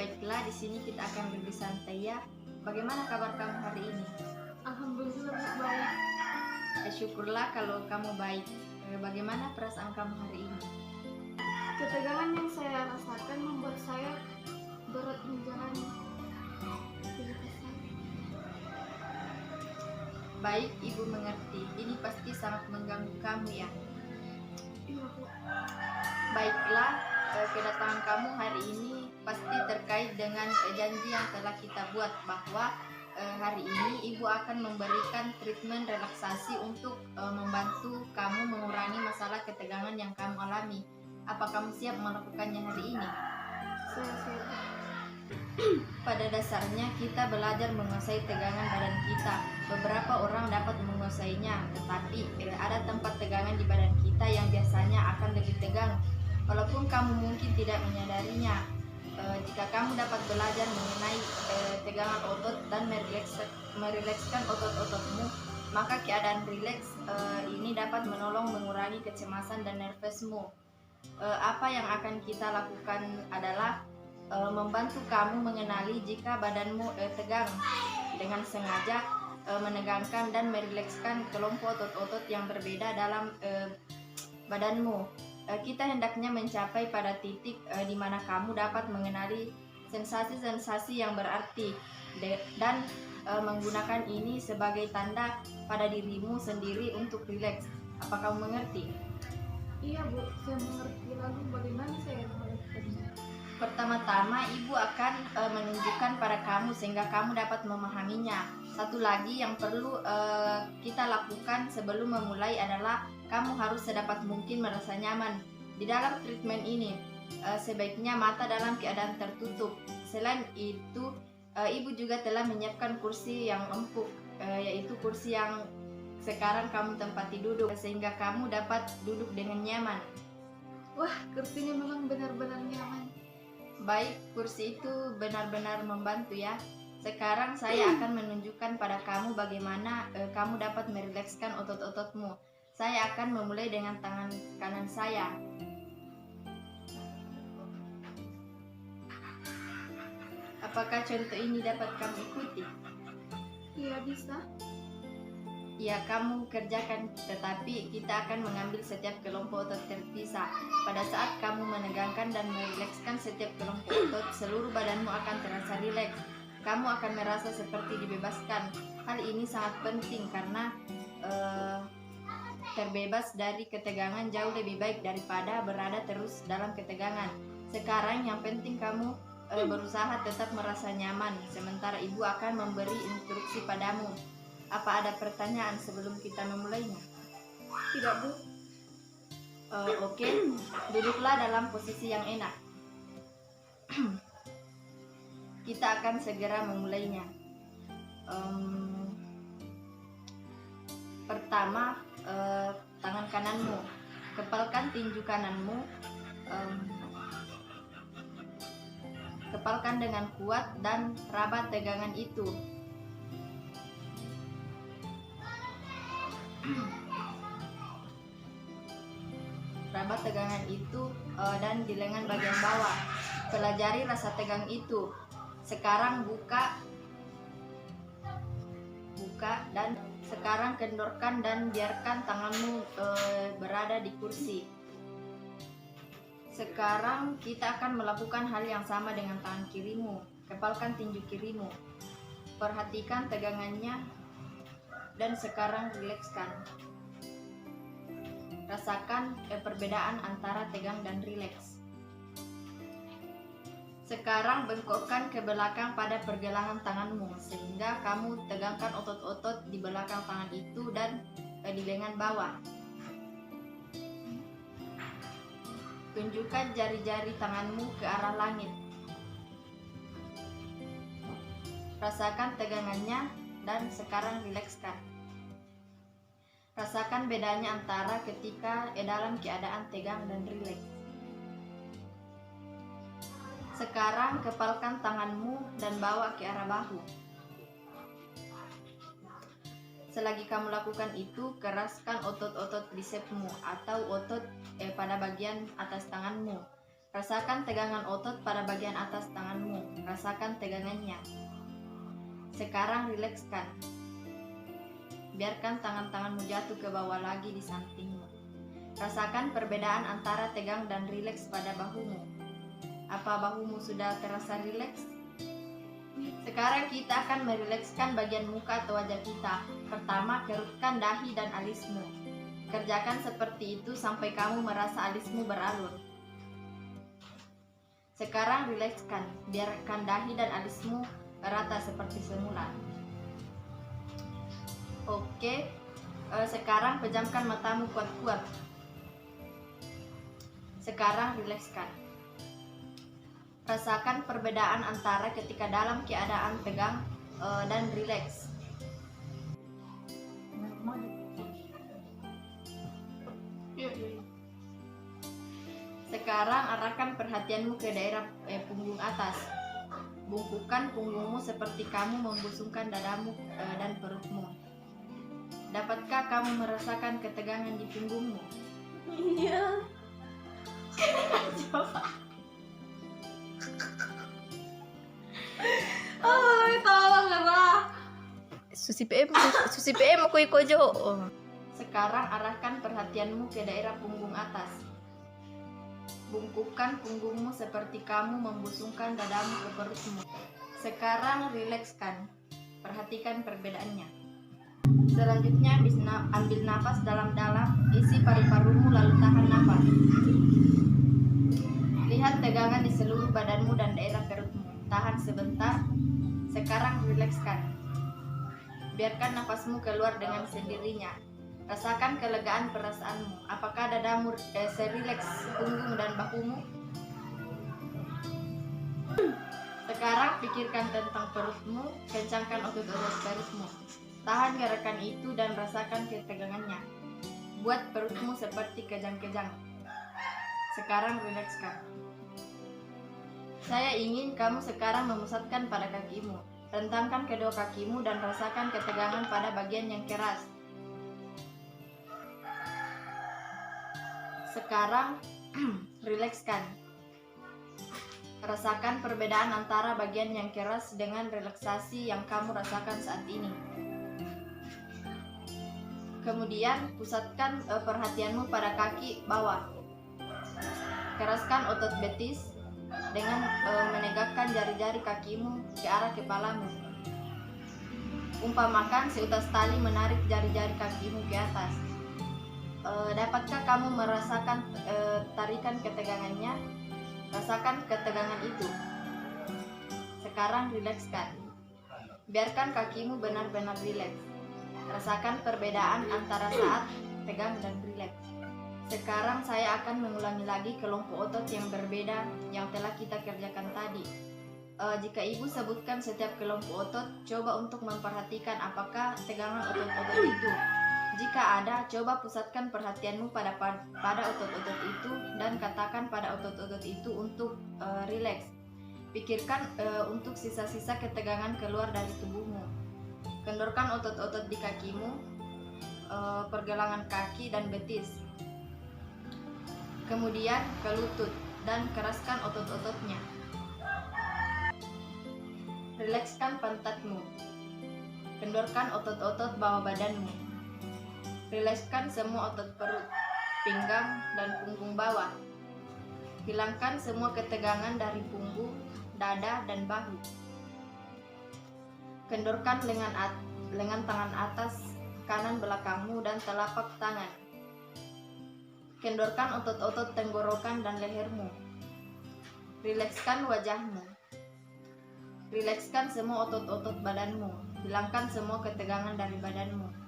Baiklah, di sini kita akan lebih santai ya. Bagaimana kabar kamu hari ini? Alhamdulillah baik. Syukurlah kalau kamu baik. Bagaimana perasaan kamu hari ini? Ketegangan yang saya rasakan membuat saya berat menjalani aktivitas saya. Baik, Ibu mengerti. Ini pasti sangat mengganggu kamu ya. Iya, Bu. Baiklah, kedatangan kamu hari ini pasti terkait dengan janji yang telah kita buat bahwa hari ini Ibu akan memberikan treatment relaksasi untuk membantu kamu mengurangi masalah ketegangan yang kamu alami. Apa kamu siap melakukannya hari ini? Saya siap. Pada dasarnya kita belajar menguasai tegangan badan kita. Beberapa orang dapat menguasainya, tetapi ada tempat tegangan di badan kita yang biasanya akan lebih tegang. Walaupun kamu mungkin tidak menyadarinya, jika kamu dapat belajar mengenai tegangan otot dan merilekskan otot-ototmu, maka keadaan rileks ini dapat menolong mengurangi kecemasan dan nervousmu. Apa yang akan kita lakukan adalah membantu kamu mengenali jika badanmu tegang dengan sengaja menegangkan dan merilekskan kelompok otot-otot yang berbeda dalam badanmu. Kita hendaknya mencapai pada titik di mana kamu dapat mengenali sensasi-sensasi yang berarti dan menggunakan ini sebagai tanda pada dirimu sendiri untuk rileks. Apa kamu mengerti? Iya, Bu, saya mengerti. Lalu bagaimana saya melakukannya? Pertama-tama Ibu akan menunjukkan pada kamu sehingga kamu dapat memahaminya. Satu lagi yang perlu kita lakukan sebelum memulai adalah kamu harus sedapat mungkin merasa nyaman. Di dalam treatment ini sebaiknya mata dalam keadaan tertutup. Selain itu Ibu juga telah menyiapkan kursi yang empuk, yaitu kursi yang sekarang kamu tempati duduk, sehingga kamu dapat duduk dengan nyaman. Wah, kursinya memang benar-benar nyaman. Baik, kursi itu benar-benar membantu ya. Sekarang saya akan menunjukkan pada kamu bagaimana kamu dapat merilekskan otot-ototmu. Saya akan memulai dengan tangan kanan saya. Apakah contoh ini dapat kamu ikuti? Iya, bisa. Ya, kamu kerjakan, tetapi kita akan mengambil setiap kelompok otot terpisah. Pada saat kamu menegangkan dan merilekskan setiap kelompok otot, seluruh badanmu akan terasa rileks. Kamu akan merasa seperti dibebaskan. Hal ini sangat penting karena terbebas dari ketegangan jauh lebih baik daripada berada terus dalam ketegangan. Sekarang yang penting kamu berusaha tetap merasa nyaman, sementara Ibu akan memberi instruksi padamu. Apa ada pertanyaan sebelum kita memulainya? Tidak, Bu. Oke, duduklah dalam posisi yang enak. Kita akan segera memulainya. Pertama, tangan kananmu. Kepalkan tinju kananmu. Kepalkan dengan kuat dan raba tegangan itu. Raba tegangan itu dan di lengan bagian bawah. Pelajari rasa tegang itu. Sekarang buka dan sekarang kendorkan dan biarkan tanganmu berada di kursi. Sekarang kita akan melakukan hal yang sama dengan tangan kirimu. Kepalkan tinju kirimu. Perhatikan tegangannya dan sekarang rilekskan. Rasakan perbedaan antara tegang dan rileks. Sekarang bengkokkan ke belakang pada pergelangan tanganmu sehingga kamu tegangkan otot-otot di belakang tangan itu dan di lengan bawah. Tunjukkan jari-jari tanganmu ke arah langit. Rasakan tegangannya dan sekarang rilekskan. Rasakan bedanya antara ketika dalam keadaan tegang dan rileks. Sekarang kepalkan tanganmu dan bawa ke arah bahu. Selagi kamu lakukan itu, keraskan otot-otot bisepsmu atau otot pada bagian atas tanganmu. Rasakan tegangan otot pada bagian atas tanganmu. Rasakan tegangannya. Sekarang rilekskan. Biarkan tangan-tanganmu jatuh ke bawah lagi di sampingmu. Rasakan perbedaan antara tegang dan rileks pada bahumu. Apa bahumu sudah terasa rileks? Sekarang kita akan merilekskan bagian muka atau wajah kita. Pertama, kerutkan dahi dan alismu. Kerjakan seperti itu sampai kamu merasa alismu beralur. Sekarang rilekskan, biarkan dahi dan alismu rata seperti semula. Oke, sekarang pejamkan matamu kuat-kuat. Sekarang rilekskan. Rasakan perbedaan antara ketika dalam keadaan tegang dan rileks. Sekarang arahkan perhatianmu ke daerah punggung atas. Bungkukkan punggungmu seperti kamu membusungkan dadamu dan perutmu. Dapatkah kamu merasakan ketegangan di punggungmu? Iya. Coba. Oh, tolong Ra. Susi PM aku iko jo. Sekarang arahkan perhatianmu ke daerah punggung atas. Bungkukkan punggungmu seperti kamu membusungkan dadamu ke perutmu. Sekarang rilekskan. Perhatikan perbedaannya. Selanjutnya ambil nafas dalam-dalam, isi paru-parumu lalu tahan nafas. Lihat tegangan di seluruh badanmu dan daerah perutmu. Tahan sebentar. Sekarang rilekskan. Biarkan nafasmu keluar dengan sendirinya. Rasakan kelegaan perasaanmu. Apakah dadamu serileks punggung dan bahumu? Sekarang pikirkan tentang perutmu. Kencangkan otot-otot perutmu. Tahan gerakan itu dan rasakan ketegangannya. Buat perutmu seperti kejang-kejang. Sekarang rilekskan. Saya ingin kamu sekarang memusatkan pada kakimu. Rentangkan kedua kakimu dan rasakan ketegangan pada bagian yang keras. Sekarang rilekskan. Rasakan perbedaan antara bagian yang keras dengan relaksasi yang kamu rasakan saat ini. Kemudian pusatkan perhatianmu pada kaki bawah. Keraskan otot betis dengan menegakkan jari-jari kakimu ke arah kepalamu. Umpamakan seutas tali menarik jari-jari kakimu ke atas. Dapatkah kamu merasakan tarikan ketegangannya? Rasakan ketegangan itu. Sekarang rilekskan. Biarkan kakimu benar-benar rileks. Rasakan perbedaan antara saat tegang dan rileks. Sekarang saya akan mengulangi lagi kelompok otot yang berbeda yang telah kita kerjakan tadi. Jika ibu sebutkan setiap kelompok otot, coba untuk memperhatikan apakah tegangan otot-otot itu. Jika ada, coba pusatkan perhatianmu pada otot-otot itu dan katakan pada otot-otot itu untuk rileks. Pikirkan untuk sisa-sisa ketegangan keluar dari tubuhmu. Kendorkan otot-otot di kakimu, pergelangan kaki dan betis. Kemudian ke lutut dan keraskan otot-ototnya. Rilekskan pantatmu. Kendorkan otot-otot bawah badanmu. Rilekskan semua otot perut, pinggang, dan punggung bawah. Hilangkan semua ketegangan dari punggung, dada, dan bahu. Kendorkan lengan tangan atas, kanan belakangmu, dan telapak tangan. Kendorkan otot-otot tenggorokan dan lehermu. Rilekskan wajahmu. Rilekskan semua otot-otot badanmu. Hilangkan semua ketegangan dari badanmu.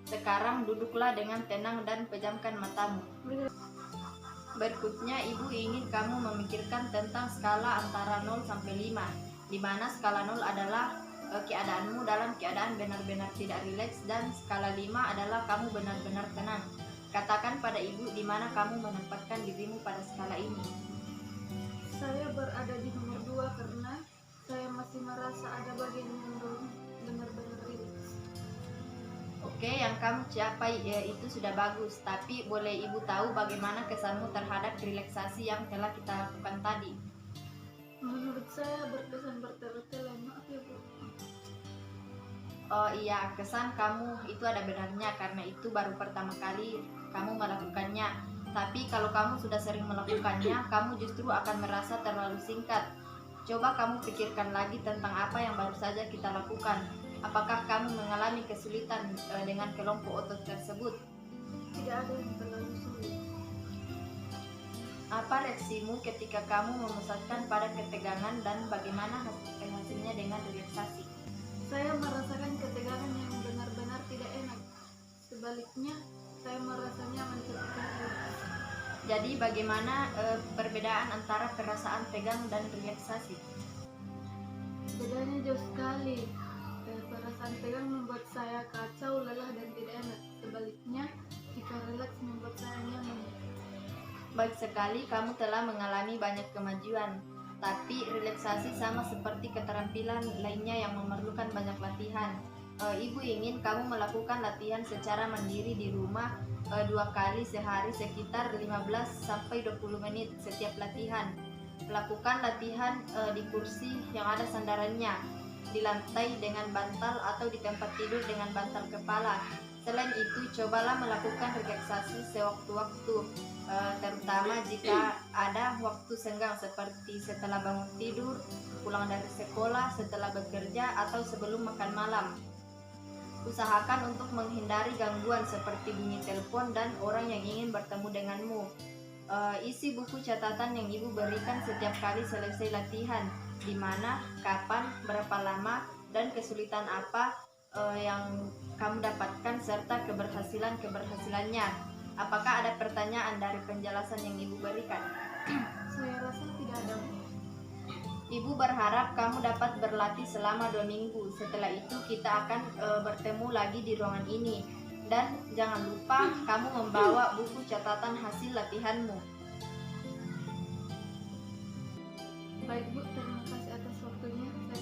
Sekarang duduklah dengan tenang dan pejamkan matamu. Berikutnya ibu ingin kamu memikirkan tentang skala antara 0 sampai 5, di mana skala 0 adalah keadaanmu dalam keadaan benar-benar tidak rileks dan skala 5 adalah kamu benar-benar tenang. Katakan pada ibu di mana kamu menempatkan dirimu pada skala ini. Saya berada di nomor 2 karena saya masih merasa ada bagian yang belum benar-benar rileks. Oke, yang kamu capai itu sudah bagus, tapi boleh Ibu tahu bagaimana kesanmu terhadap relaksasi yang telah kita lakukan tadi? Menurut saya berkesan bertele-tele. Maaf ya Bu. Oh iya, kesan kamu itu ada benarnya karena itu baru pertama kali kamu melakukannya. Tapi kalau kamu sudah sering melakukannya, kamu justru akan merasa terlalu singkat. Coba kamu pikirkan lagi tentang apa yang baru saja kita lakukan. Apakah kamu mengalami kesulitan dengan kelompok otot tersebut? Tidak ada yang terlalu sulit. Apa reaksimu ketika kamu memusatkan pada ketegangan dan bagaimana hasilnya dengan relaksasi? Saya merasakan ketegangan yang benar-benar tidak enak. Sebaliknya, saya merasa nyaman ketika relaks. Jadi bagaimana perbedaan antara perasaan tegang dan relaksasi? Bedanya jauh sekali. Perasaan tegang membuat saya kacau, lelah, dan tidak enak. Sebaliknya, jika relaks membuat saya nyaman. Baik sekali, kamu telah mengalami banyak kemajuan. Tapi relaksasi sama seperti keterampilan lainnya yang memerlukan banyak latihan. Ibu ingin kamu melakukan latihan secara mandiri di rumah 2 kali sehari sekitar 15-20 menit setiap latihan. Lakukan latihan di kursi yang ada sandarannya, di lantai dengan bantal atau di tempat tidur dengan bantal kepala. Selain itu, cobalah melakukan relaksasi sewaktu-waktu, terutama jika ada waktu senggang seperti setelah bangun tidur, pulang dari sekolah, setelah bekerja, atau sebelum makan malam. Usahakan untuk menghindari gangguan seperti bunyi telepon dan orang yang ingin bertemu denganmu. Isi buku catatan yang Ibu berikan setiap kali selesai latihan, di mana, kapan, berapa lama, dan kesulitan apa yang kamu dapatkan serta keberhasilannya. Apakah ada pertanyaan dari penjelasan yang Ibu berikan? Saya rasa tidak ada. Ibu berharap kamu dapat berlatih selama 2 minggu. Setelah itu kita akan bertemu lagi di ruangan ini. Dan jangan lupa kamu membawa buku catatan hasil latihanmu. Baik Bu, terima kasih atas waktunya. Saya